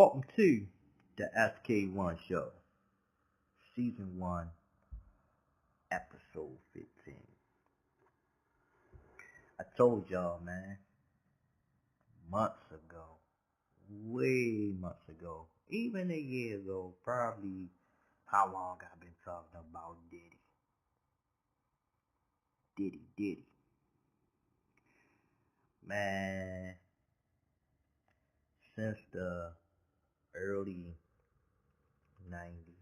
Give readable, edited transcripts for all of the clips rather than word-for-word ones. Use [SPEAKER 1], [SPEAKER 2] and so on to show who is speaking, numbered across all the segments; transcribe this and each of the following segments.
[SPEAKER 1] Welcome to the SK1 Show, Season 1, Episode 15. I told y'all, man, months ago, way months ago, even a year ago, probably how long I've been talking about Diddy. Man, since the early 90s,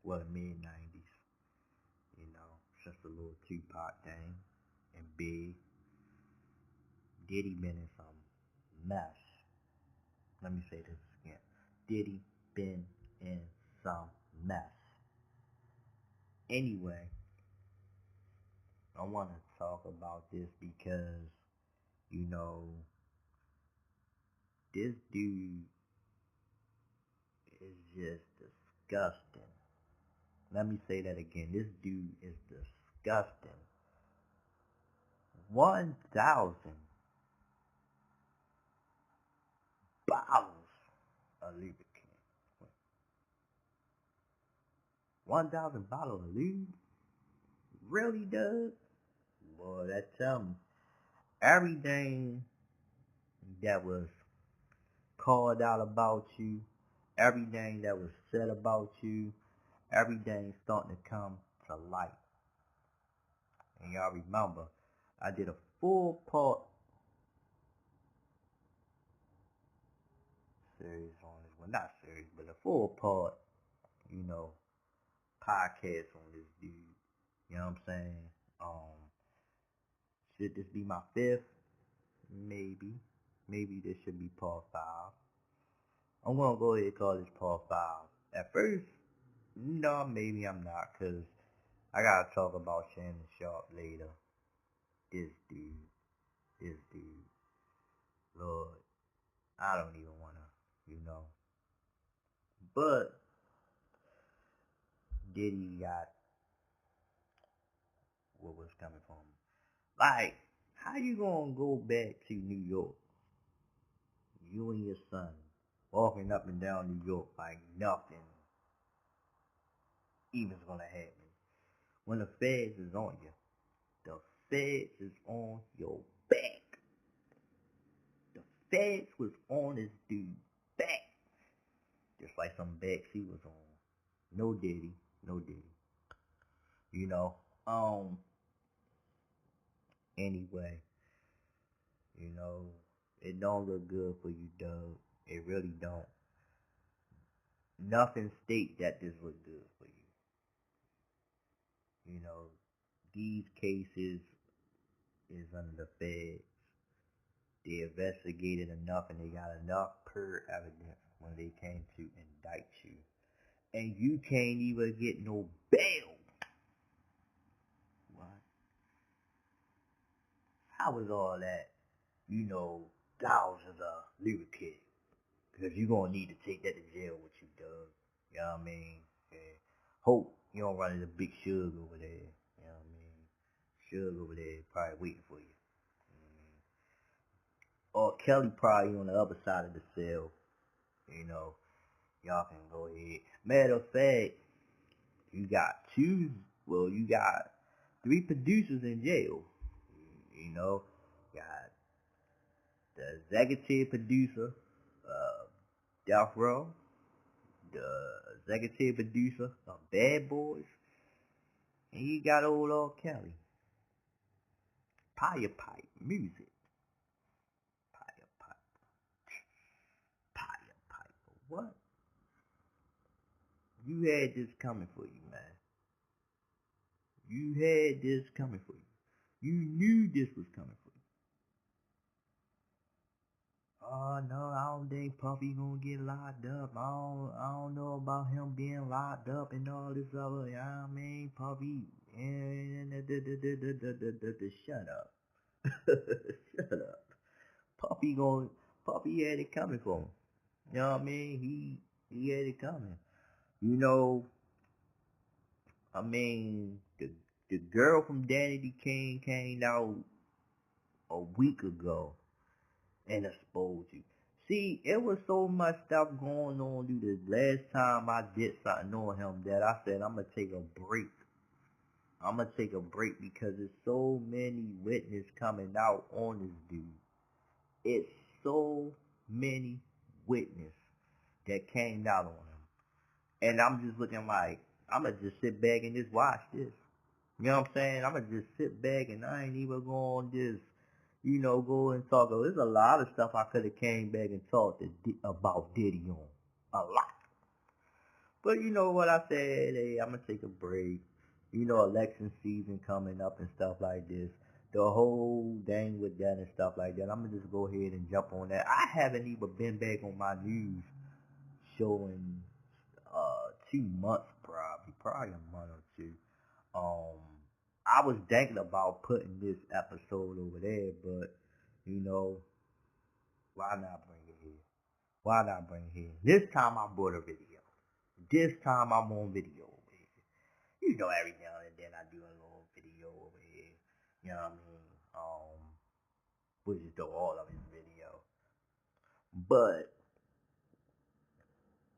[SPEAKER 1] well, mid 90s, since the little Tupac thing and Big, Diddy been in some mess. Let me say this again. Diddy been in some mess. Anyway, I want to talk about this because, this dude is just disgusting. Let me say that again. This dude is disgusting. 1,000 bottles of lubricant. 1,000 bottles of lube? Really, Doug? Boy, that tell me everything that was called out about you, everything that was said about you, everything's starting to come to light. And y'all remember, I did a full part series on this. Well, not series, but a full part, podcast on this dude. You know what I'm saying? Should this be my fifth? Maybe. Maybe this should be part 5. I'm going to go ahead and call this part 5. At first, no, maybe I'm not, because I got to talk about Shannon Sharpe later. This dude. Lord, I don't even want to, But, Diddy got what was coming from him. Like, how you going to go back to New York? You and your son walking up and down New York like nothing even's gonna happen. When the feds is on you, the feds is on your back. The feds was on this dude's back, just like some backs he was on. No Diddy. Anyway, it don't look good for you, Doug. It really don't. Nothing state that this look good for you. These cases is under the feds. They investigated enough and they got enough evidence when they came to indict you. And you can't even get no bail. What? How is all that, thousands of lubricant? Because you're going to need to take that to jail with you, Doug. You know what I mean? And hope you don't run into Big Suge over there. You know what I mean? Suge over there probably waiting for you. Or Kelly probably on the other side of the cell. Y'all can go ahead. Matter of fact, you got 3 producers in jail. Got the executive producer, Death Row, the executive producer of Bad Boys, and you got old Kelly. Pipe music. Pipe. What? You had this coming for you, man. You had this coming for you. You knew this was coming for you. Oh no, I don't think Puffy gonna get locked up. I don't know about him being locked up and all this other. Puffy. And shut up. Shut up. Puffy had it coming for him. You know what I mean? He had it coming. The girl from Danity Kane came out a week ago and exposed you. See, it was so much stuff going on, dude. The last time I did something on him that I said I'm gonna take a break. I'm gonna take a break because there's so many witnesses coming out on this dude. It's so many witnesses that came out on him, and I'm just looking like I'm gonna just sit back and just watch this. You know what I'm saying? I'm gonna just sit back and I ain't even gonna just, go and talk. There's a lot of stuff I could have came back and talked about Diddy on. A lot. But you know what I said? Hey, I'm gonna take a break. Election season coming up and stuff like this. The whole thing with that and stuff like that. I'm gonna just go ahead and jump on that. I haven't even been back on my news show in 2 months probably a month or two. Um, I was thinking about putting this episode over there, but you know, why not bring it here? Why not bring it here? This time I brought a video. This time I'm on video over here. Every now and then I do a little video over here. You know what I mean? Which is all of his video. But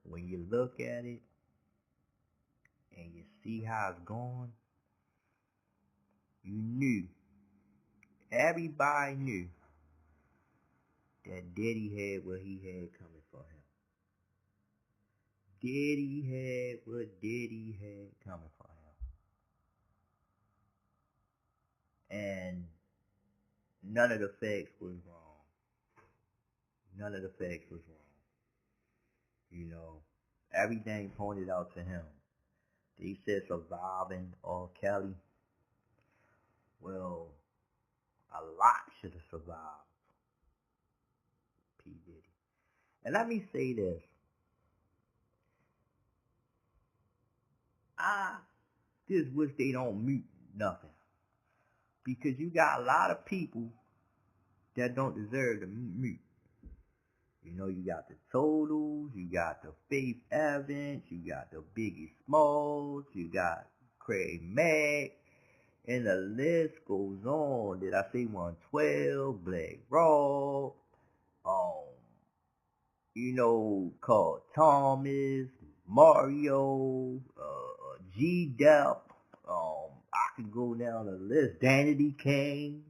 [SPEAKER 1] when you look at it and you see how it's going, everybody knew that Diddy had what he had coming for him. Diddy had what Diddy had coming for him. And none of the facts was wrong. None of the facts was wrong. Everything pointed out to him. They said surviving R. Kelly. Well, a lot should have survived P. Diddy. And let me say this. I just wish they don't mute nothing. Because you got a lot of people that don't deserve to mute. You got the Totals, you got the Faith Evans, you got the Biggie Smalls, you got Craig Mack, and the list goes on. Did I say 112, Black Raw, called Thomas, Mario, G-Dep, I could go down the list, Danity Kane,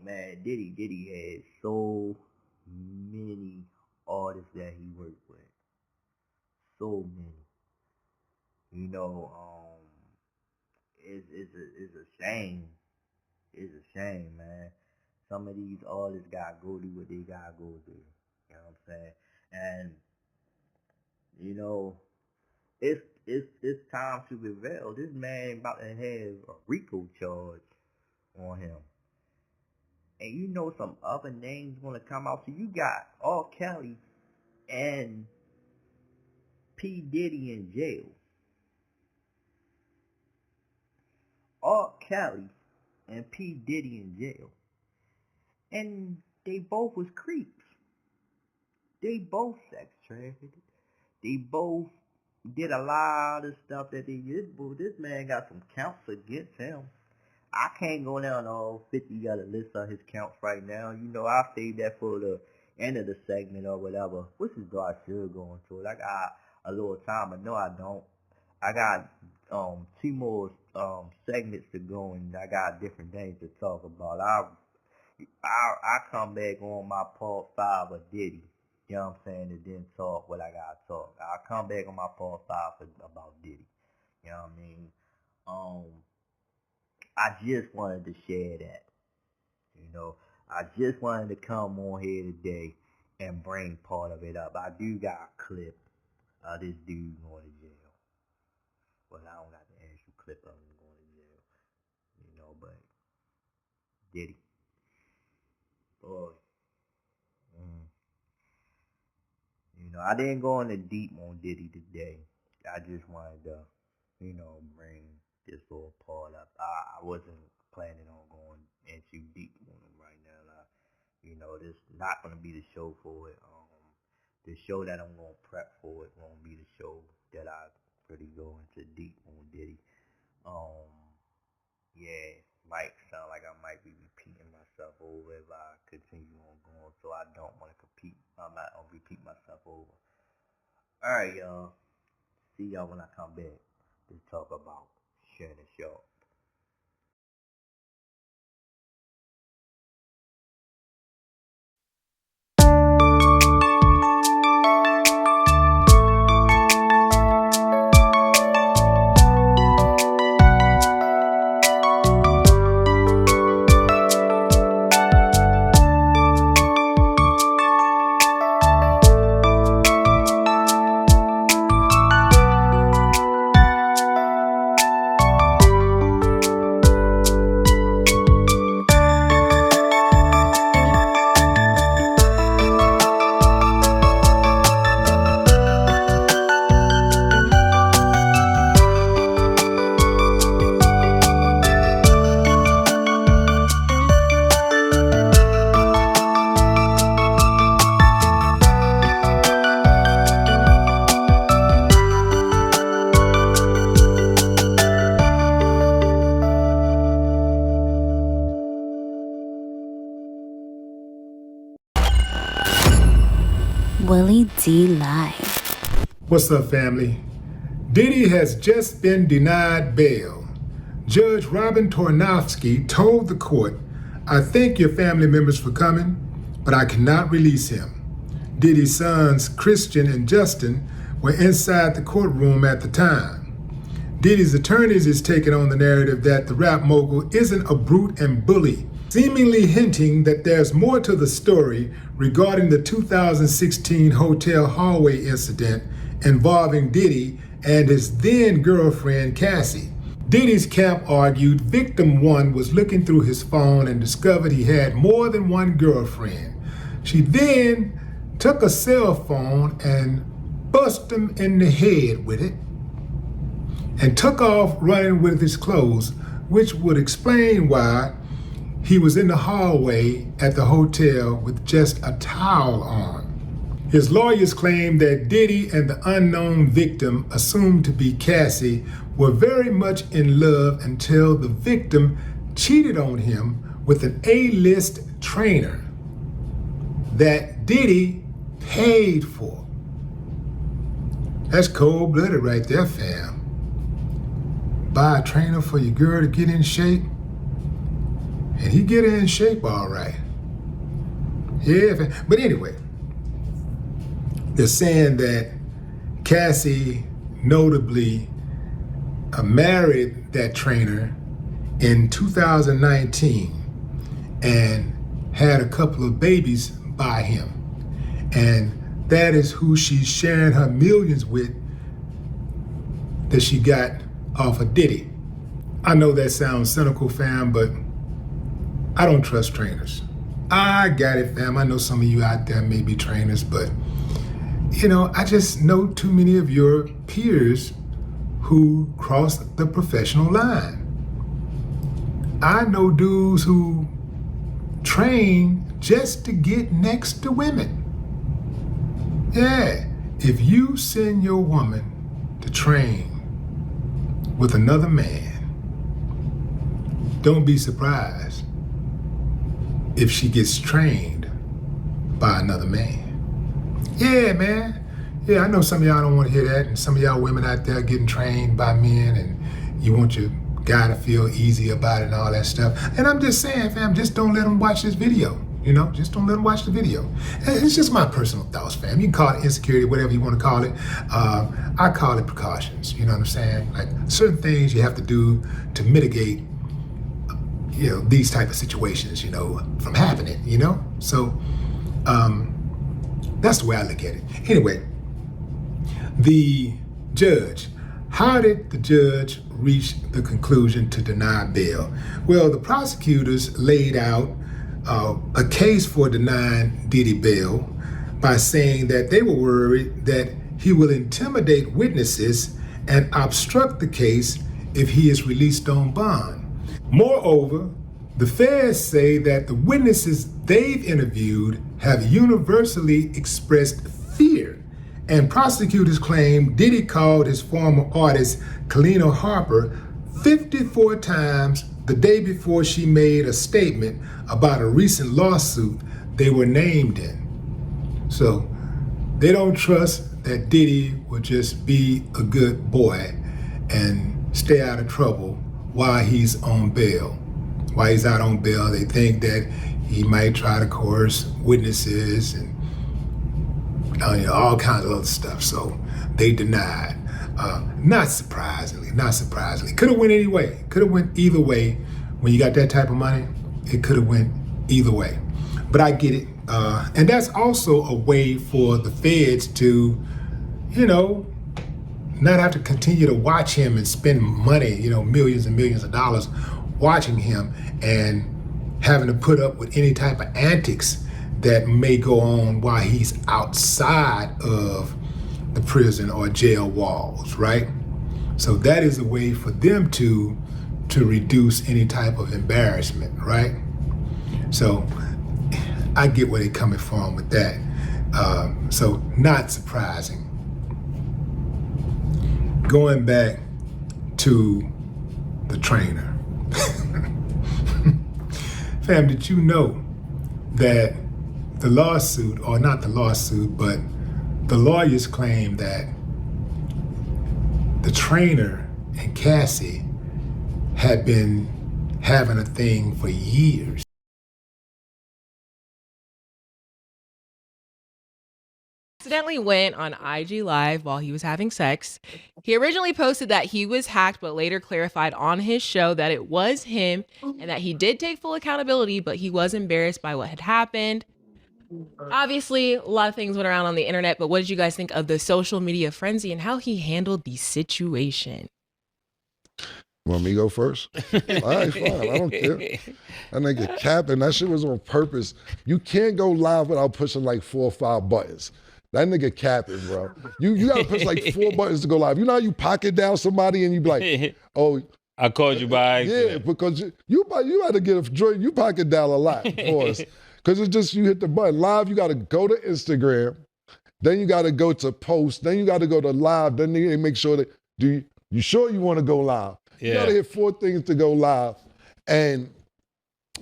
[SPEAKER 1] man, Diddy had so many artists that he worked with. So many. It's a shame. It's a shame, man. Some of these artists gotta go through what they gotta go through. You know what I'm saying? And it's time to reveal. This man about to have a RICO charge on him. And some other names gonna come out. So you got R. Kelly and P. Diddy in jail. R. Kelly and P. Diddy in jail. And they both was creeps. They both sex trafficked. They both did a lot of stuff that they did. This man got some counts against him. I can't go down all 50 other list of his counts right now. I'll save that for the end of the segment or whatever. Which is though I should go into it. I got a little time, but no, I don't. I got 2 more segments to go, and I got different things to talk about. I come back on my part 5 of Diddy. You know what I'm saying? And then talk what I gotta talk. I'll come back on my part 5 about Diddy. You know what I mean? I just wanted to share that. I just wanted to come on here today and bring part of it up. I do got a clip of this dude going to jail. Well, I don't got the actual clip of him going to jail. But Diddy. Boy. I didn't go into deep on Diddy today. I just wanted to, bring this little part up. I wasn't planning on going into deep on him right now. This not going to be the show for it. The show that I'm going to prep for it won't be the show that I really go into deep on Diddy. Yeah, might sound like I might might be repeating myself over if I continue on going, so I don't want to I'm not gonna repeat myself over. Alright, y'all. See y'all when I come back to talk about Shannon Sharpe.
[SPEAKER 2] Willie D Live.
[SPEAKER 3] What's up, family? Diddy has just been denied bail. Judge Robin Tornofsky told the court, "I thank your family members for coming, but I cannot release him." Diddy's sons, Christian and Justin, were inside the courtroom at the time. Diddy's attorneys is taking on the narrative that the rap mogul isn't a brute and bully, seemingly hinting that there's more to the story regarding the 2016 hotel hallway incident involving Diddy and his then girlfriend Cassie. Diddy's camp argued victim one was looking through his phone and discovered he had more than one girlfriend. She then took a cell phone and bust him in the head with it and took off running with his clothes, which would explain why he was in the hallway at the hotel with just a towel on. His lawyers claimed that Diddy and the unknown victim, assumed to be Cassie, were very much in love until the victim cheated on him with an A-list trainer that Diddy paid for. That's cold-blooded right there, fam. Buy a trainer for your girl to get in shape, and he get her in shape all right. Yeah, but anyway, they're saying that Cassie notably married that trainer in 2019 and had a couple of babies by him. And that is who she's sharing her millions with that she got off of Diddy. I know that sounds cynical, fam, but I don't trust trainers. I got it, fam. I know some of you out there may be trainers, but I just know too many of your peers who cross the professional line. I know dudes who train just to get next to women. Yeah, if you send your woman to train with another man, don't be surprised if she gets trained by another man. Yeah, man. Yeah, I know some of y'all don't want to hear that, and some of y'all women out there getting trained by men, and you want your guy to feel easy about it and all that stuff. And I'm just saying, fam, just don't let them watch this video. Just don't let them watch the video. And it's just my personal thoughts, fam. You can call it insecurity, whatever you want to call it. I call it precautions. You know what I'm saying? Like certain things you have to do to mitigate, these type of situations, from happening, So that's the way I look at it. Anyway, the judge. How did the judge reach the conclusion to deny bail? Well, the prosecutors laid out a case for denying Diddy bail by saying that they were worried that he will intimidate witnesses and obstruct the case if he is released on bond. Moreover, the feds say that the witnesses they've interviewed have universally expressed fear, and prosecutors claim Diddy called his former artist, Kalina Harper, 54 times the day before she made a statement about a recent lawsuit they were named in. So they don't trust that Diddy will just be a good boy and stay out of trouble while he's on bail. While he's out on bail, they think that he might try to coerce witnesses and all kinds of other stuff. So they denied. Not surprisingly. Could have went any way. Could have went either way. When you got that type of money, it could have went either way. But I get it. And that's also a way for the feds to, not have to continue to watch him and spend money, millions and millions of dollars watching him and having to put up with any type of antics that may go on while he's outside of the prison or jail walls, right? So that is a way for them to reduce any type of embarrassment, right? So I get where they're coming from with that. So not surprising. Going back to the trainer. Fam, did you know that the lawsuit, or not the lawsuit, but the lawyers claim that the trainer and Cassie had been having a thing for years?
[SPEAKER 4] Accidentally went on IG Live while he was having sex. He originally posted that he was hacked, but later clarified on his show that it was him and that he did take full accountability, but he was embarrassed by what had happened. Obviously, a lot of things went around on the internet, but what did you guys think of the social media frenzy and how he handled the situation?
[SPEAKER 5] Want me to go first? All right, fine. I don't care. That nigga capping. That shit was on purpose. You can't go live without pushing like 4 or 5 buttons. That nigga capping, bro. You gotta push like 4 buttons to go live. You know how you pocket down somebody and you be like, oh,
[SPEAKER 6] I called you by accident.
[SPEAKER 5] Yeah, because you had to get a joint. You pocket down a lot for us. Because it's just you hit the button. Live, you got to go to Instagram. Then you got to go to post. Then you got to go to live. Then they make sure that, you sure you want to go live? Yeah. You got to hit 4 things to go live. And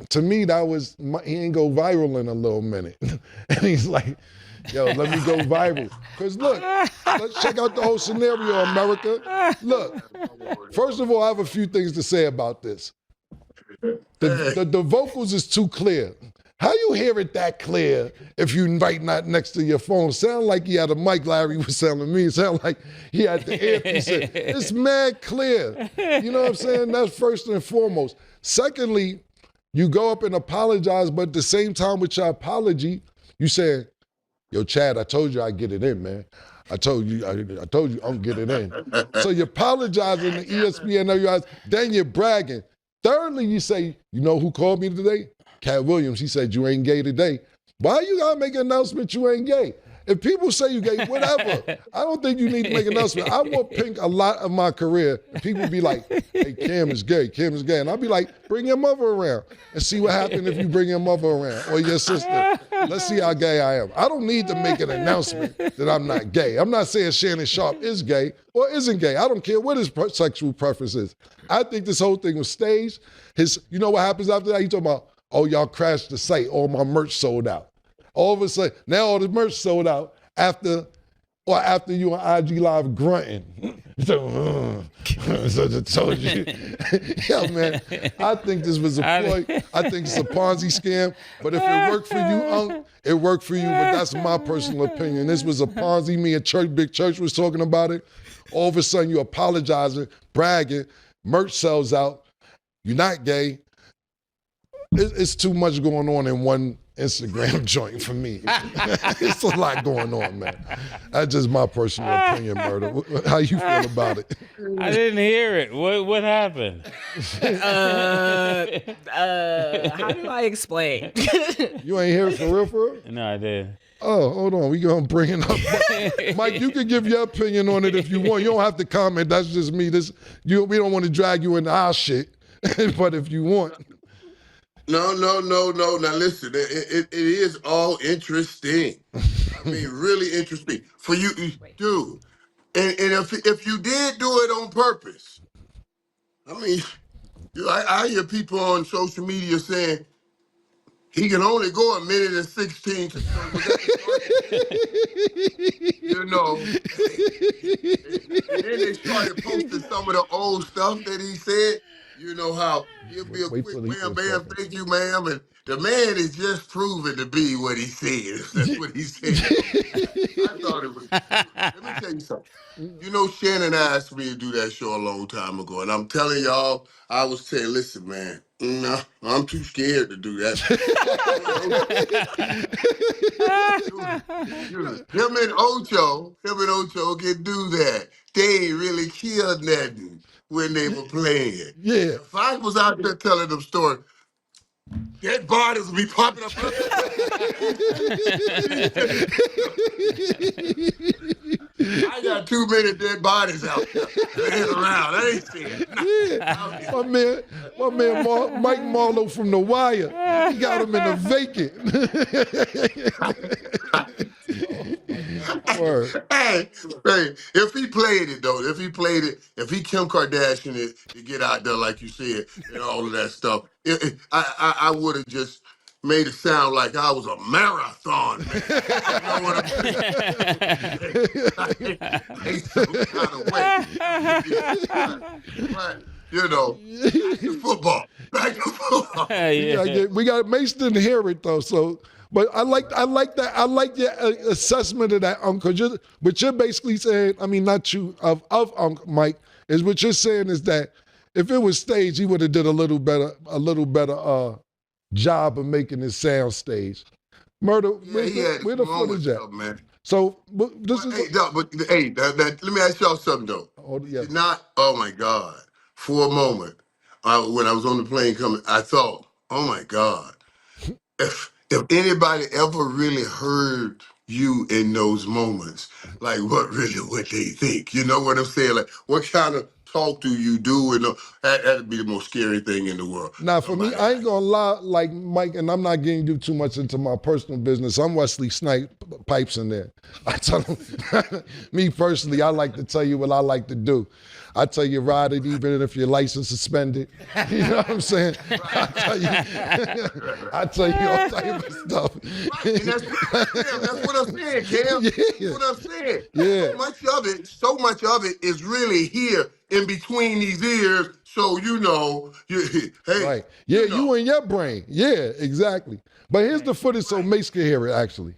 [SPEAKER 5] to me, he ain't go viral in a little minute. And he's like, yo, let me go viral. Because look, let's check out the whole scenario, America. Look, first of all, I have a few things to say about this. The vocals is too clear. How you hear it that clear if you right not next to your phone? Sound like he had a mic, Larry was telling me. Sound like he had the earpiece. It's mad clear. You know what I'm saying? That's first and foremost. Secondly, you go up and apologize, but at the same time with your apology, you say, yo, Chad, I told you I'd get it in, man. I told you I'm get it in. So you're apologizing to ESPN, then you're bragging. Thirdly, you say, you know who called me today? Cat Williams. He said, you ain't gay today. Why you gotta make an announcement you ain't gay? If people say you gay, whatever. I don't think you need to make an announcement. I wore pink a lot of my career, and people be like, hey, Cam is gay, Cam is gay. And I'll be like, bring your mother around and see what happens if you bring your mother around or your sister. Let's see how gay I am. I don't need to make an announcement that I'm not gay. I'm not saying Shannon Sharpe is gay or isn't gay. I don't care what his sexual preference is. I think this whole thing was staged. You know what happens after that? He talking about, oh, y'all crashed the site. All my merch sold out. All of a sudden, now all the merch sold out after you on IG Live grunting. So I told you. Yeah, man, I think this was a ploy. I think it's a Ponzi scam. But if it worked for you, it worked for you. But that's my personal opinion. This was a Ponzi. Me and Big Church was talking about it. All of a sudden, you apologizing, bragging, merch sells out. You're not gay. It's too much going on in one Instagram joint for me. It's a lot going on, man. That's just my personal opinion, Murder. How you feel about it?
[SPEAKER 6] I didn't hear it. What happened?
[SPEAKER 4] How do I explain?
[SPEAKER 5] You ain't hear it for real?
[SPEAKER 6] No, I did.
[SPEAKER 5] Oh, hold on. We gonna bring it up. Mike, you can give your opinion on it if you want. You don't have to comment. That's just me. We don't want to drag you into our shit. But if you want.
[SPEAKER 7] No. Now listen, it is all interesting. I mean, really interesting for you, dude. And if you did do it on purpose, I mean, I hear people on social media saying he can only go 1:16. So was that the start to end? You know, and then they started posting some of the old stuff that he said. You know how he'll be a
[SPEAKER 3] Wait
[SPEAKER 7] quick
[SPEAKER 3] till he
[SPEAKER 7] wham
[SPEAKER 3] finishes
[SPEAKER 7] bam,
[SPEAKER 3] talking.
[SPEAKER 7] thank you, ma'am, and the man is just proven to be what he said. That's what he said. So I thought it was. Let me tell you something. You know, Shannon asked me to do that show a long time ago, and I'm telling y'all, I was saying, listen, man, no, I'm too scared to do that. Him and Ocho can do that. They ain't really killed nothing when they were playing.
[SPEAKER 3] Yeah.
[SPEAKER 7] If I was out there telling them story, dead bodies would be popping up left and right. I got too many dead bodies out there laying around. I ain't seeing nothing.
[SPEAKER 3] Yeah. Mike Marlowe from The Wire. He got him in the vacant. Word.
[SPEAKER 7] Hey, if he played it though, if he Kim Kardashian it to get out there like you said and all of that stuff, I would have just made it sound like I was a marathon man. You know what I'm saying? Like some kind of way. But you know, back to football. Back to football.
[SPEAKER 3] We got Mace didn't hear it though, so. But I like that. I like your assessment of that, Uncle. What you're basically saying, I mean, not you, of Uncle Mike, is what you're saying is that if it was staged, he would have did a little better job of making it sound staged. Murder,
[SPEAKER 7] Yeah, he had
[SPEAKER 3] where
[SPEAKER 7] his
[SPEAKER 3] the footage
[SPEAKER 7] moments
[SPEAKER 3] at?
[SPEAKER 7] though, man.
[SPEAKER 3] So this is.
[SPEAKER 7] Let me ask y'all something though.
[SPEAKER 3] Oh, yeah.
[SPEAKER 7] Did not, oh my God, for a moment, when I was on the plane coming, I thought, oh my God, if anybody ever really heard you in those moments, like what they think? You know what I'm saying? Like what kind of talk do you do? And that'd be the most scary thing in the world.
[SPEAKER 3] Now, for me, I ain't gonna lie, like Mike, and I'm not getting you too much into my personal business. I'm Wesley Snipe pipes in there. I tell him, me personally, I like to tell you what I like to do. I tell you, ride it even if your license suspended. You know what I'm saying? I tell you all type of stuff.
[SPEAKER 7] Right, and that's what I'm saying, Cam.
[SPEAKER 3] Yeah.
[SPEAKER 7] That's what I'm saying.
[SPEAKER 3] Yeah.
[SPEAKER 7] So much of it is really here in between these ears. So hey,
[SPEAKER 3] Right. Yeah, you in your brain. Yeah, exactly. But here's the footage so Mace can hear it, actually.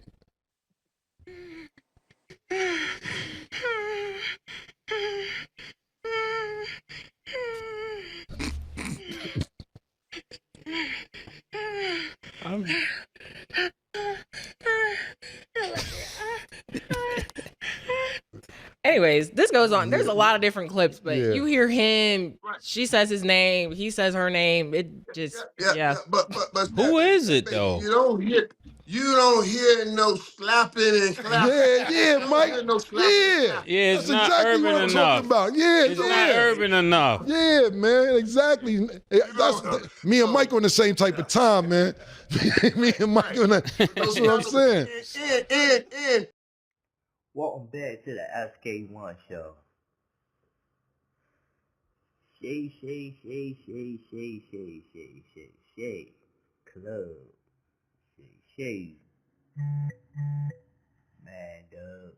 [SPEAKER 4] Anyways, this goes on. There's a lot of different clips, but
[SPEAKER 3] Yeah.
[SPEAKER 4] you hear him. She says his name. He says her name. It just
[SPEAKER 7] But
[SPEAKER 6] Who is it though?
[SPEAKER 7] You don't hear no slapping and clapping.
[SPEAKER 3] Yeah, Mike.
[SPEAKER 7] No slapping and
[SPEAKER 3] Yeah.
[SPEAKER 7] clapping.
[SPEAKER 6] Yeah, it's
[SPEAKER 3] That's
[SPEAKER 6] not
[SPEAKER 3] exactly
[SPEAKER 6] urban
[SPEAKER 3] what I'm
[SPEAKER 6] enough.
[SPEAKER 3] talking about. Yeah,
[SPEAKER 6] It's not urban enough.
[SPEAKER 3] Yeah, man, exactly. Me and Mike on the same type of time, man. Me and Mike on that. That's what I'm saying.
[SPEAKER 7] And
[SPEAKER 1] Welcome back to the SK1 show. Shay, club. Shay. Man, dog.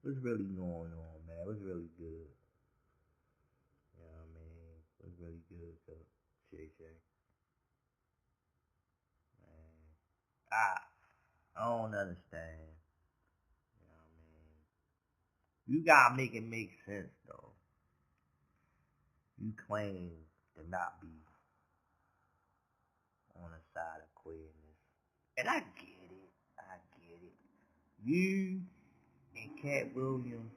[SPEAKER 1] What's really going on, man? What's really good? You know what I mean? What's really good, though? Shay. Man. I don't understand. You know what I mean? You gotta make it make sense, though. You claim to not be on the side of queerness. And I get it. You and Cat Williams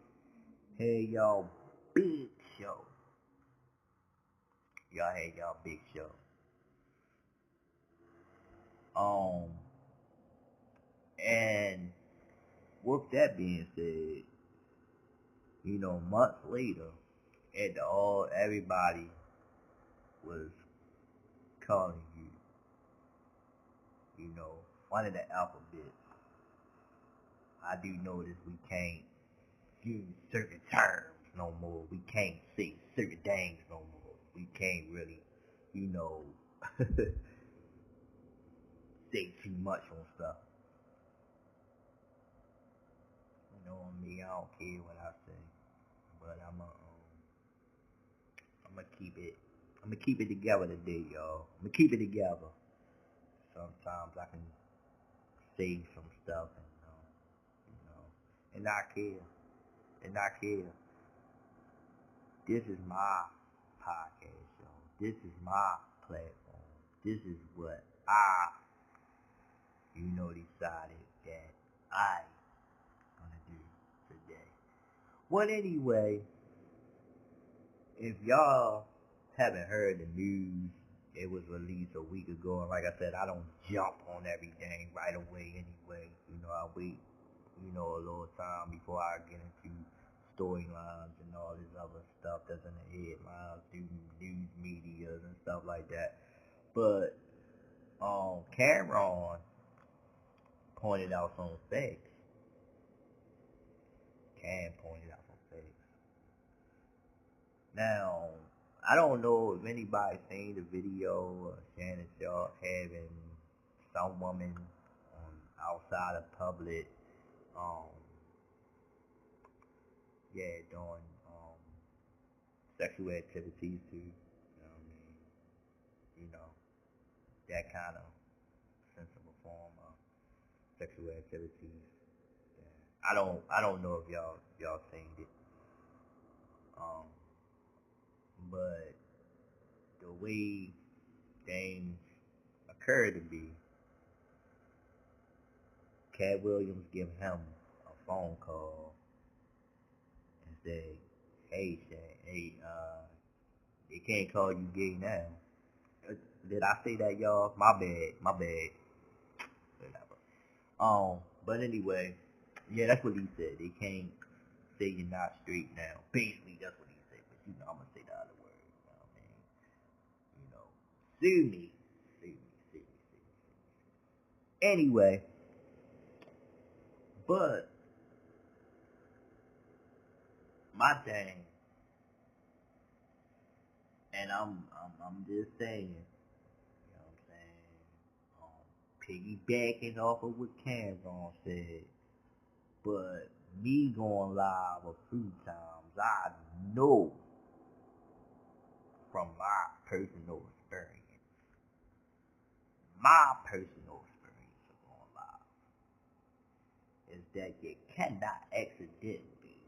[SPEAKER 1] had y'all big show. Y'all had y'all big show. And with that being said, months later, everybody was calling one of the alphabet. I do notice we can't use certain terms no more. We can't say certain things no more. we can't really, you know, say too much on stuff. You know me, I don't care what I say, but I'm gonna keep it together today, y'all. I'm gonna keep it together. Sometimes I can say some stuff and not care. This is my podcast show. This is my platform. This is what I, decided that I gonna do today. Well, anyway, if y'all haven't heard the news, it was released a week ago, and like I said, I don't jump on everything right away anyway. I wait, a little time before I get into storylines and all this other stuff that's in the headlines, through news medias and stuff like that. But Cameron pointed out some facts. Cam pointed out some facts. Now, I don't know if anybody's seen the video of Shannon Sharpe having some woman outside of public, doing sexual activities too. That kind of sensible form of sexual activities. Yeah. I don't know if y'all seen it. But the way things occurred to be, Cat Williams give him a phone call and say, "Hey, they can't call you gay now." Did I say that, y'all? My bad. Whatever. But anyway, yeah, that's what he said. They can't say you're not straight now. Basically, that's what he said. But I'm gonna say the other word. Sue me. Anyway, but my thing, and I'm just saying, piggybacking off of what Cameron said, but me going live a few times, I know from my personal experience of going live, is that you cannot accidentally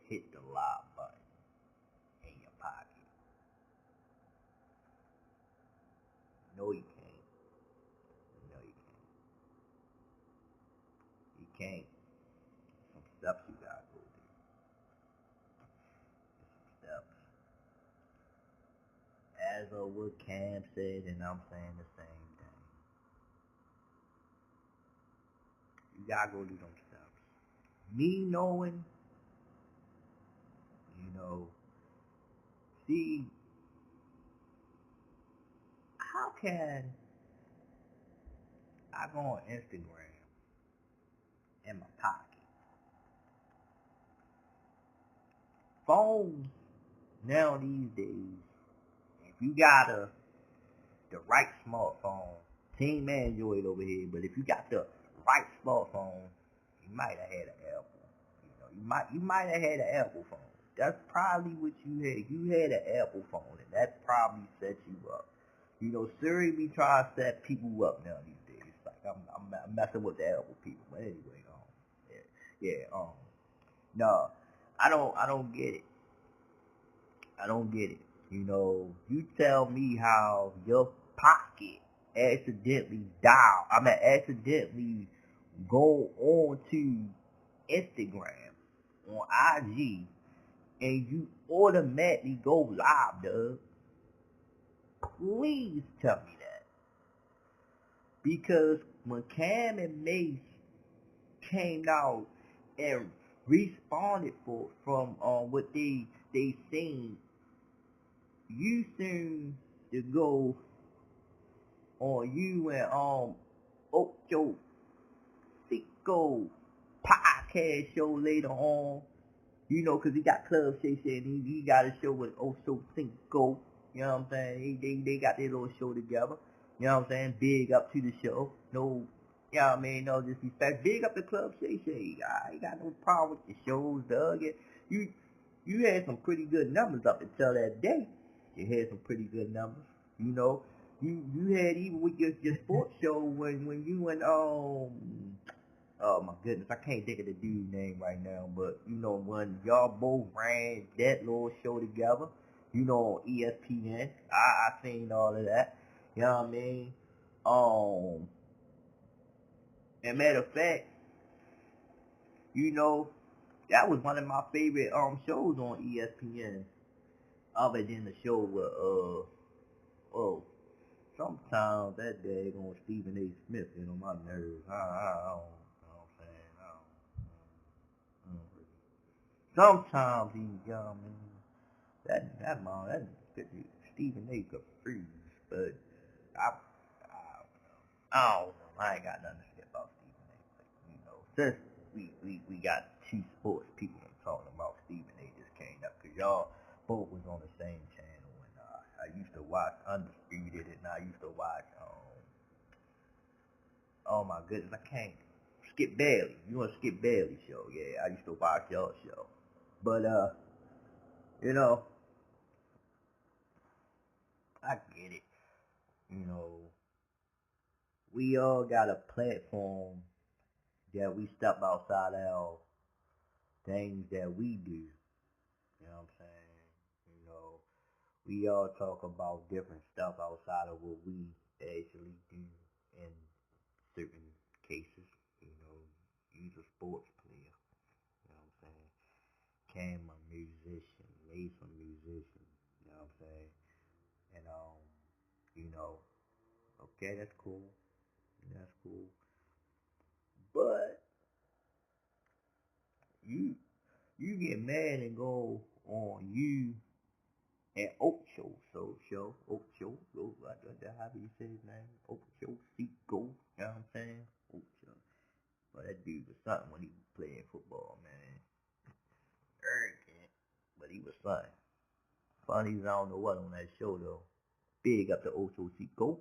[SPEAKER 1] hit the live button in your pocket. No, you can't. You can't. Some steps you gotta go through. Some steps. As of what Cam said, and I'm saying the same thing. You gotta go through them steps. Me knowing, see, how can I go on Instagram in my pocket? Phones now these days, if you got the right smartphone, Team Android over here, but if you got the right smartphone, you might have had an Apple. You might have had an Apple phone. That's probably what you had. You had an Apple phone, and that probably set you up. Siri be trying to set people up now these days. It's like I'm messing with the Apple people. But anyway, no, I don't get it. I don't get it. You tell me how your pocket accidentally go on to Instagram, on IG, and you automatically go live, dog. Please tell me that. Because when Cam and Mace came out and responded from what they seen, you seem to go on you and Ocho Cinco podcast show later on, cause he got Club Shay Shay and he got a show with Ocho Cinco. You know what I'm saying? They got their little show together. You know what I'm saying? Big up to the show. No, you know what I mean? No disrespect. Big up the club, Shay Shay. I ain't got no problem with the shows, Doug. You had some pretty good numbers up until that day. You had some pretty good numbers. You know, you had even with your sports show when you and oh my goodness, I can't think of the dude's name right now, but you know when y'all both ran that little show together, you know, on ESPN, I seen all of that. You know what I mean? And matter of fact, you know, that was one of my favorite shows on ESPN. Other than the show with sometimes that day on Stephen A. Smith, you know, my nerves. I don't know what I'm saying. I don't. Sometimes he, you know what I mean? That Stephen A. could freeze, but I don't know. I ain't got nothing to say about Stephen A. But, you know, since we got two sports people talking about Stephen A. just came up because y'all both was on the same channel, and I used to watch Undisputed, and I used to watch oh my goodness, I can't. Skip Bailey. You want Skip Bailey show? Yeah, I used to watch y'all show, but you know, I get it. You know, we all got a platform that we step outside our things that we do. You know what I'm saying? You know, we all talk about different stuff outside of what we actually do in certain cases. You know, you's a sports player. You know what I'm saying? Cam a musician, Mace a musician. You know what I'm saying? And you know, okay, that's cool. That's cool. But you get mad and go on you and Ocho how do you say his name? Ocho Cinco, you know what I'm saying? Ocho. But that dude was something when he was playing football, man. Arrogant, but he was something. Funny as I don't know what on that show though. Big up to Ocho Cinco,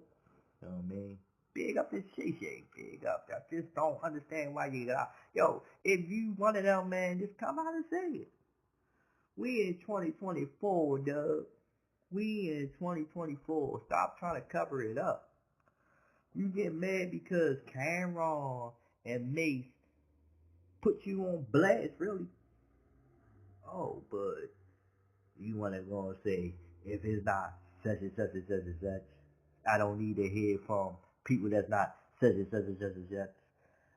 [SPEAKER 1] you know what I mean? Big up to Shay Shay, big up. I just don't understand why you got. Yo, if you one of them, man, just come out and say it. We in 2024, Doug. We in 2024. Stop trying to cover it up. You get mad because Cameron and Mace put you on blast, really? Oh, but you want to go and say, if it's not such and such and such and such, I don't need to hear from people that's not such and such and such and such.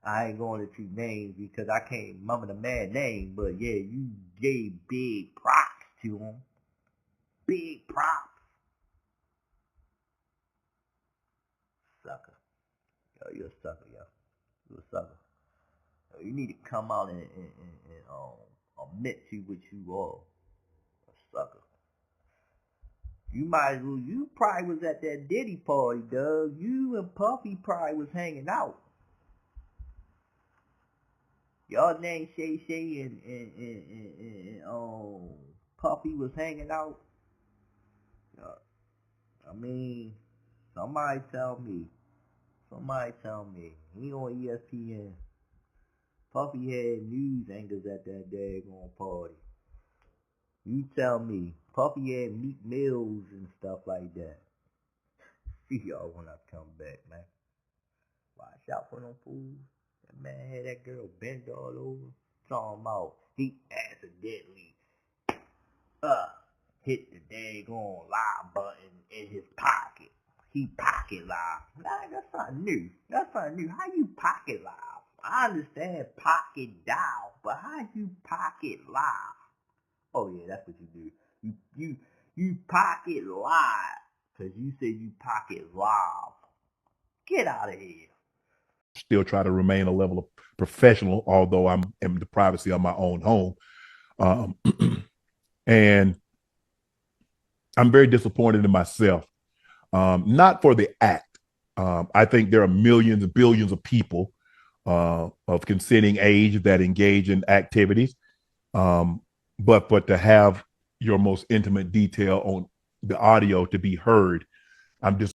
[SPEAKER 1] I ain't going to treat names because I can't remember the man's name, but yeah, you gave big props to him. Big props. Sucker. Yo, you're a sucker, yo. You're a sucker. Yo, you need to come out and admit to what you are. A sucker. You might as well, you probably was at that Diddy party, Doug. You and Puffy probably was hanging out. Y'all name Shay Shay and Puffy was hanging out. I mean, somebody tell me. He on ESPN. Puffy had news anchors at that daggone party. You tell me. Puffy had Meek Mills and stuff like that. See y'all when I come back, man. Watch out for them fools. That man had that girl bent all over. Talking about he accidentally hit the daggone live button in his pocket. He pocket live. Nah, that's something new. How you pocket live? I understand pocket dial, but how you pocket live? Oh yeah, that's what you do. You pocket live. Cause you said you pocket live. Get out of here.
[SPEAKER 8] Still try to remain a level of professional, although I'm in the privacy of my own home. And I'm very disappointed in myself. Not for the act. I think there are millions and billions of people of consenting age that engage in activities. But to have your most intimate detail the audio to be heard. I'm just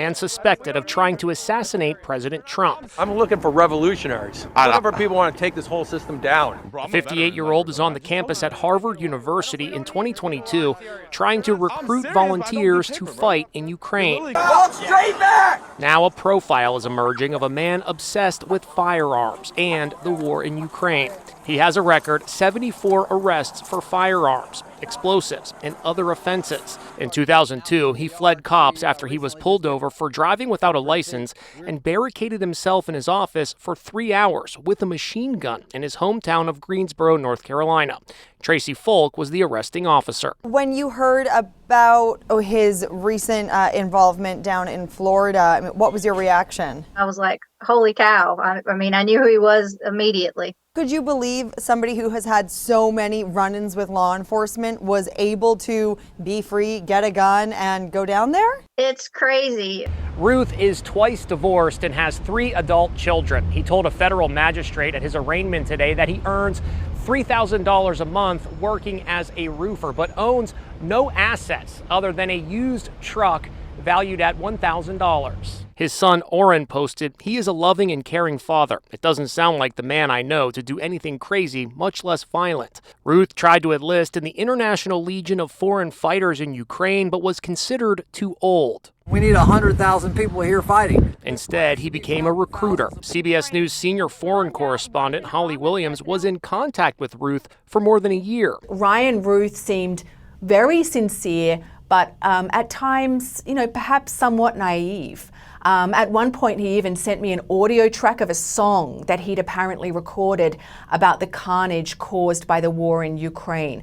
[SPEAKER 9] man suspected of trying to assassinate President Trump.
[SPEAKER 10] I'm looking for revolutionaries. I'm looking for people who want to take this whole system down.
[SPEAKER 9] The 58-year-old is on the campus at Harvard University in 2022, trying to recruit volunteers to fight in Ukraine.
[SPEAKER 10] Walk straight back!
[SPEAKER 9] Now a profile is emerging of a man obsessed with firearms and the war in Ukraine. He has a record 74 arrests for firearms, explosives, and other offenses. In 2002, he fled cops after he was pulled over for driving without a license and barricaded himself in his office for 3 hours with a machine gun in his hometown of Greensboro, North Carolina. Tracy Folk was the arresting officer.
[SPEAKER 11] When you heard about his recent involvement down in Florida, I mean, what was your reaction?
[SPEAKER 12] I was like, holy cow. I mean, I knew who he was immediately.
[SPEAKER 11] Could you believe somebody who has had so many run-ins with law enforcement was able to be free, get a gun, and go down there?
[SPEAKER 12] It's crazy.
[SPEAKER 9] Ruth is twice divorced and has 3 adult children. He told a federal magistrate at his arraignment today that he earns $3,000 a month working as a roofer, but owns no assets other than a used truck valued at $1,000. His son Oren posted, "He is a loving and caring father. It doesn't sound like the man I know to do anything crazy, much less violent." Ruth tried to enlist in the International Legion of Foreign Fighters in Ukraine, but was considered too old.
[SPEAKER 13] We need 100,000 people here fighting.
[SPEAKER 9] Instead, he became a recruiter. CBS News senior foreign correspondent Holly Williams was in contact with Ruth for more than a year.
[SPEAKER 14] Ryan Ruth seemed very sincere, but at times, perhaps somewhat naive. At one point, he even sent me an audio track of a song that he'd apparently recorded about the carnage caused by the war in Ukraine.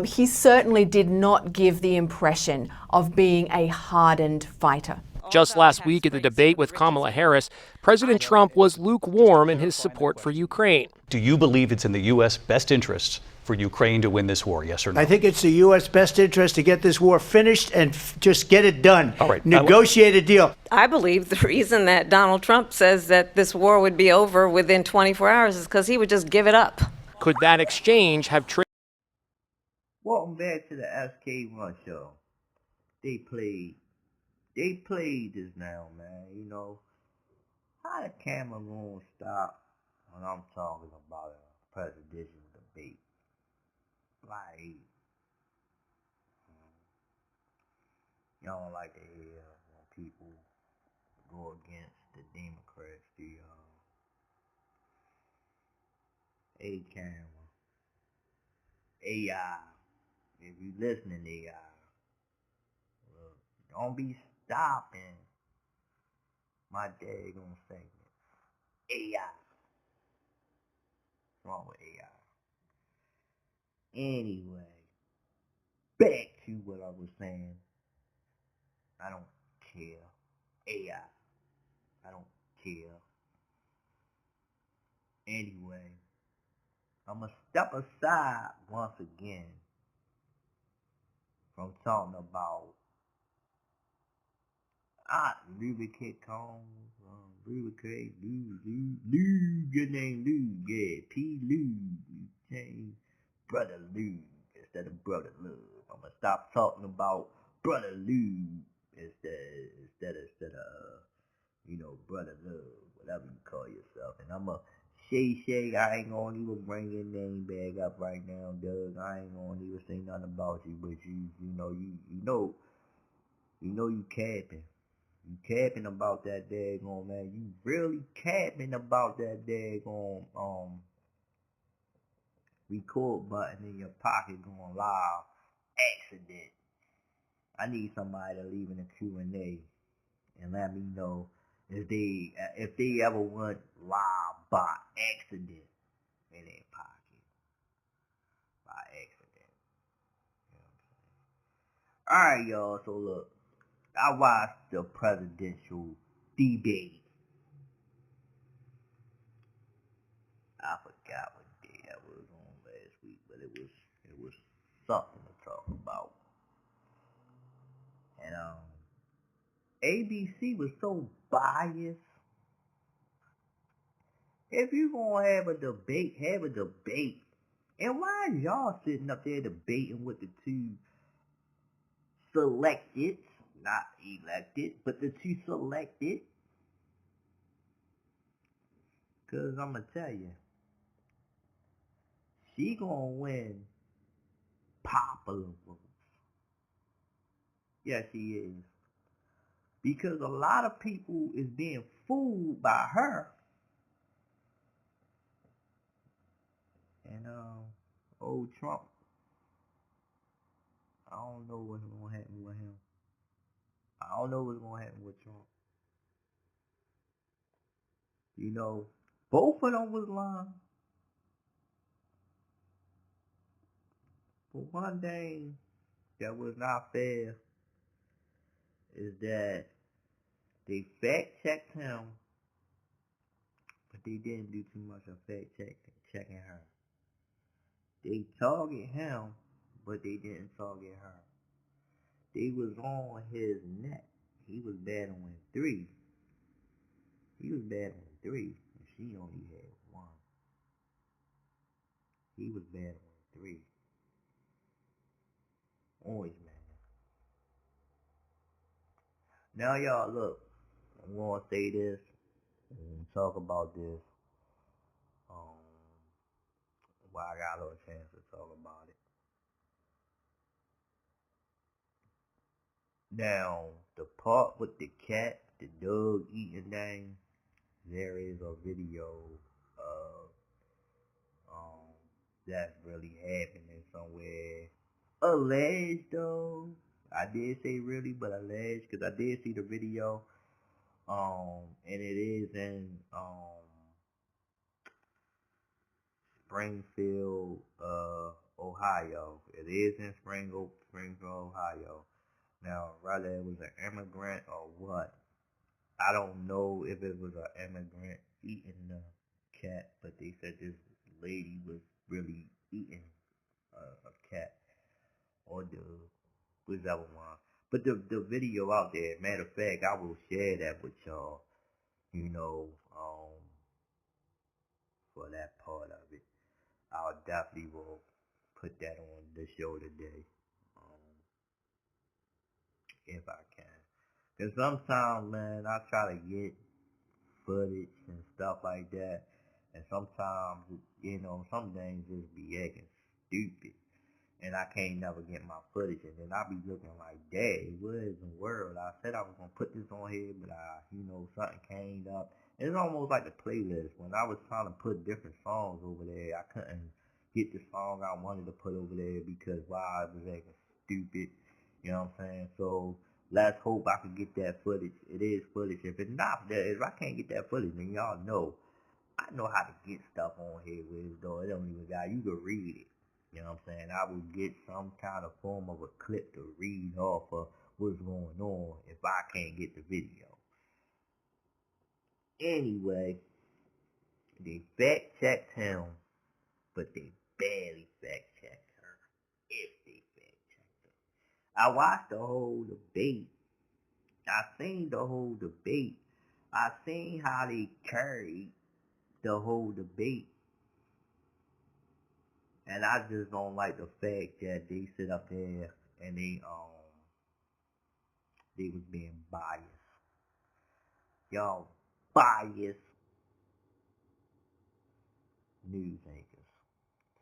[SPEAKER 14] He certainly did not give the impression of being a hardened fighter.
[SPEAKER 9] Just last week at the debate with Kamala Harris, President Trump was lukewarm in his support for Ukraine.
[SPEAKER 15] Do you believe it's in the U.S. best interest for Ukraine to win this war, yes or no?
[SPEAKER 13] I think it's the U.S. best interest to get this war finished and just get it done.
[SPEAKER 15] All right.
[SPEAKER 13] Negotiate a deal.
[SPEAKER 16] I believe the reason that Donald Trump says that this war would be over within 24 hours is because he would just give it up.
[SPEAKER 9] Could that exchange have triggered?
[SPEAKER 1] Welcome back to the SK1 show. They played this now, man. How the camera gonna stop when I'm talking about a presidential debate? Like, y'all don't like to hear when people go against the Democrats, do y'all? A-camera, AI, if you listening to AI, don't be stopping my daggone segment. AI. What's wrong with AI? Anyway, back to what I was saying. I don't care. AI. I don't care. Anyway, I'm going to step aside once again from talking about lubricate combs, lubricate, lube, good name Lube, yeah, P. Lube, change Brother Lube instead of Brother Love. I'm gonna stop talking about Brother Lube instead of Brother Love, whatever you call yourself, and I'm gonna Shay, I ain't gonna even bring your name back up right now, Doug. I ain't gonna even say nothing about you, but you know you capping. You capping about that daggone, man. You really capping about that daggone record button in your pocket going live. Accident. I need somebody to leave in the Q&A and let me know if they ever went live by accident in their pocket. By accident. You know what I'm saying? Alright, y'all. So look, I watched the presidential debate. I forgot what day that was on last week, but it was something to talk about. And ABC was so biased. If you gonna have a debate, have a debate. And why is y'all sitting up there debating with the two selected, not elected, but the two selected? Cause I'ma tell you, she gonna win popular votes. Yes, she is. Because a lot of people is being fooled by her. And old Trump, I don't know what's gonna happen with him. I don't know what's gonna happen with Trump. You know, both of them was lying. But one thing that was not fair is that they fact checked him, but they didn't do too much of fact checking her. They target him, but they didn't target her. They was on his neck. He was battling 3. He was battling 3, and she only had 1. He was battling 3. Always, man. Now, y'all, look. I'm gonna say this and talk about this. While I got a little chance to talk about it. Now, the part with the cat, the dog eating thing, there is a video of that's really happening somewhere. Alleged though. I did say really, but alleged, because I did see the video. And it is in Springfield, Ohio. It is in Springfield, Ohio. Now, whether it was an immigrant or what, I don't know if it was an immigrant eating the cat, but they said this lady was really eating a cat or the whichever one. But the video out there, matter of fact, I will share that with y'all, you know, for that part of it. I'll definitely will put that on the show today, if I can. Cause sometimes, man, I try to get footage and stuff like that, and sometimes, you know, some things just be acting stupid, and I can't never get my footage, and then I be looking like, dang, what in the world? I said I was gonna put this on here, but something came up. It's almost like a playlist. When I was trying to put different songs over there, I couldn't get the song I wanted to put over there because why it was acting stupid. You know what I'm saying? So let's hope I can get that footage. It is footage. If it's not there, if I can't get that footage, then y'all know I know how to get stuff on here with though. It don't even got, you can read it. You know what I'm saying? I will get some kind of form of a clip to read off of what's going on if I can't get the video. Anyway, they fact checked him, but they barely fact checked her. If they fact checked her. I watched the whole debate. I seen the whole debate. I seen how they carried the whole debate. And I just don't like the fact that they sit up there and they was being biased. Y'all biased. news anchors.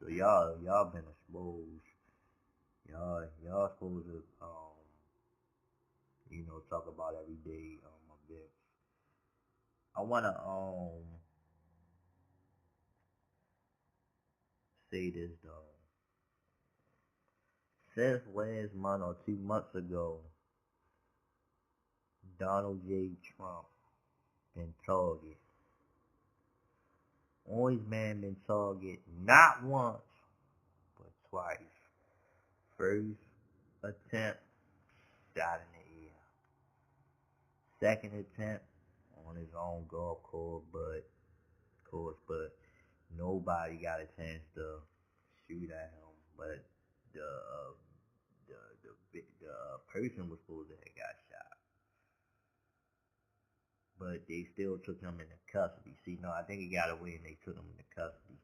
[SPEAKER 1] So y'all been exposed. Y'all supposed to talk about everyday events. I wanna say this though. Since last month or 2 months ago, Donald J. Trump been targeted. Only man been targeted not once, but twice. First attempt, shot in the air. Second attempt on his own golf course, but nobody got a chance to shoot at him. But the person was supposed to have got shot, but they still took him into custody. See, no, I think he got away and they took him into custody.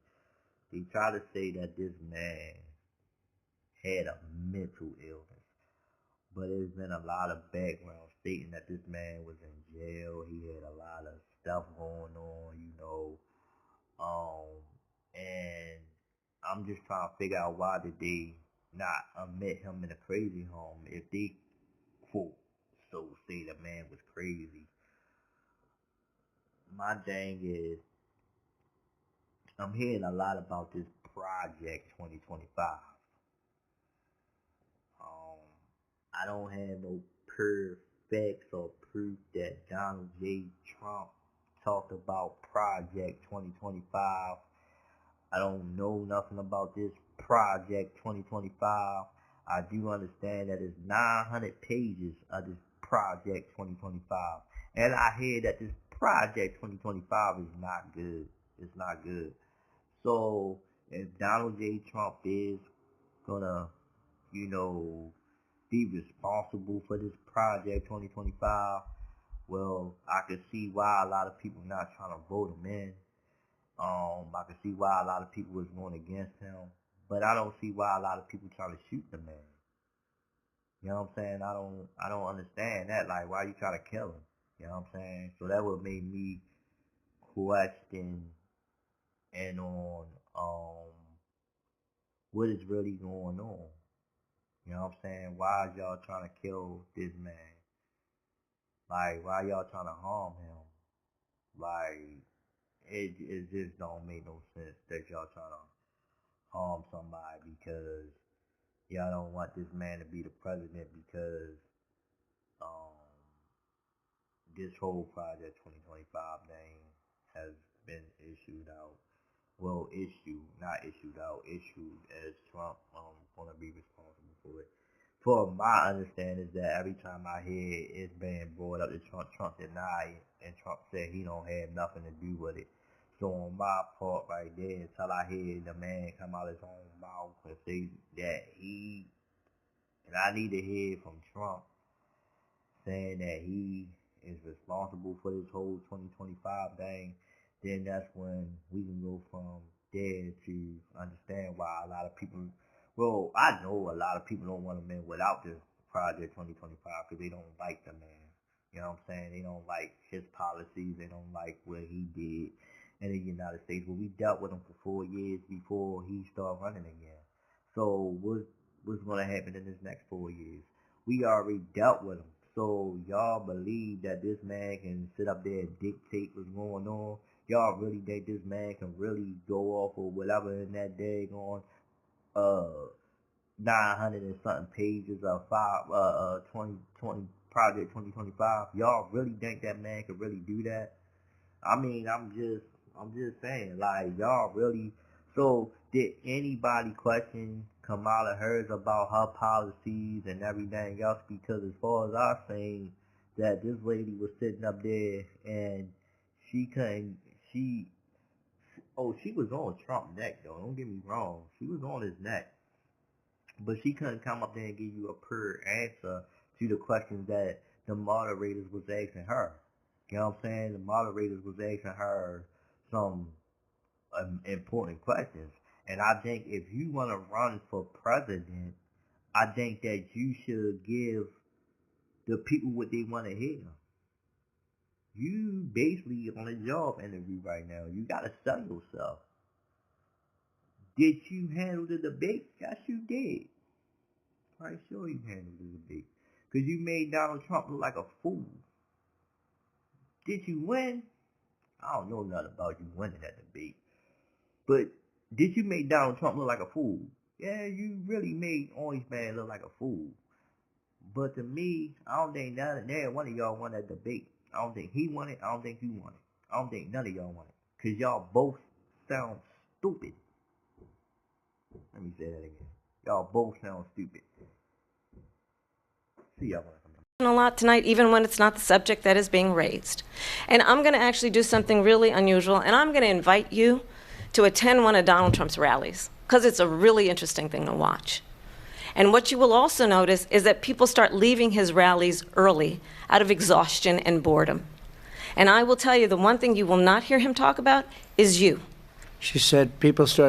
[SPEAKER 1] They try to say that this man had a mental illness, but there's been a lot of background stating that this man was in jail. He had a lot of stuff going on, and I'm just trying to figure out why did they not admit him in a crazy home if they quote so say the man was crazy. My thing is, I'm hearing a lot about this Project 2025. I don't have no facts or proof that Donald J. Trump talked about Project 2025. I don't know nothing about this Project 2025. I do understand that it's 900 pages of this Project 2025. And I hear that this Project 2025 is not good. It's not good. So, if Donald J. Trump is gonna, be responsible for this Project 2025, well, I can see why a lot of people not trying to vote him in. I can see why a lot of people was going against him, but I don't see why a lot of people trying to shoot the man. You know what I'm saying? I don't understand that. Like, why you try to kill him? You know what I'm saying? So that would make me question and on what is really going on. You know what I'm saying? Why is y'all trying to kill this man? Like, why y'all trying to harm him? Like, it just don't make no sense that y'all trying to harm somebody because y'all don't want this man to be the president because this whole Project 2025 thing has been issued out. Well, issued as Trump gonna be responsible for it. For my understanding is that every time I hear it's being brought up to Trump denied it, and Trump said he don't have nothing to do with it. So on my part right there, until I hear the man come out his own mouth and say that and I need to hear from Trump saying that he is responsible for this whole 2025 thing, then that's when we can go from there to understand why a lot of people, well, I know a lot of people don't want him in without this Project 2025 because they don't like the man. You know what I'm saying? They don't like his policies. They don't like what he did in the United States. Well, we dealt with him for 4 years before he started running again. So what's going to happen in this next 4 years? We already dealt with him. So y'all believe that this man can sit up there and dictate what's going on? Y'all really think this man can really go off of whatever in that daggone 900 and something pages of 2020 Project 2025? Y'all really think that man can really do that? I mean, I'm just saying, like, y'all really. So did anybody question Kamala Harris about her policies and everything else? Because as far as I've seen, that this lady was sitting up there and she was on Trump's neck though. Don't get me wrong, she was on his neck, but she couldn't come up there and give you a pure answer to the questions that the moderators was asking her. You know what I'm saying? The moderators was asking her some important questions. And I think if you want to run for president, I think that you should give the people what they want to hear. You basically on a job interview right now. You got to sell yourself. Did you handle the debate? Yes, you did. Quite sure you handled the debate. Because you made Donald Trump look like a fool. Did you win? I don't know nothing about you winning that debate. But did you make Donald Trump look like a fool? Yeah, you really made Orange Man look like a fool. But to me, I don't think none one of y'all won that debate. I don't think he won it. I don't think you won it. I don't think none of y'all won it. Because y'all both sound stupid. Let me say that again. Y'all both sound stupid. See y'all when I come back.
[SPEAKER 16] A lot tonight, even when it's not the subject that is being raised. And I'm going to actually do something really unusual, and I'm going to invite you to attend one of Donald Trump's rallies, because it's a really interesting thing to watch. And what you will also notice is that people start leaving his rallies early out of exhaustion and boredom. And I will tell you, the one thing you will not hear him talk about is you.
[SPEAKER 13] She said people start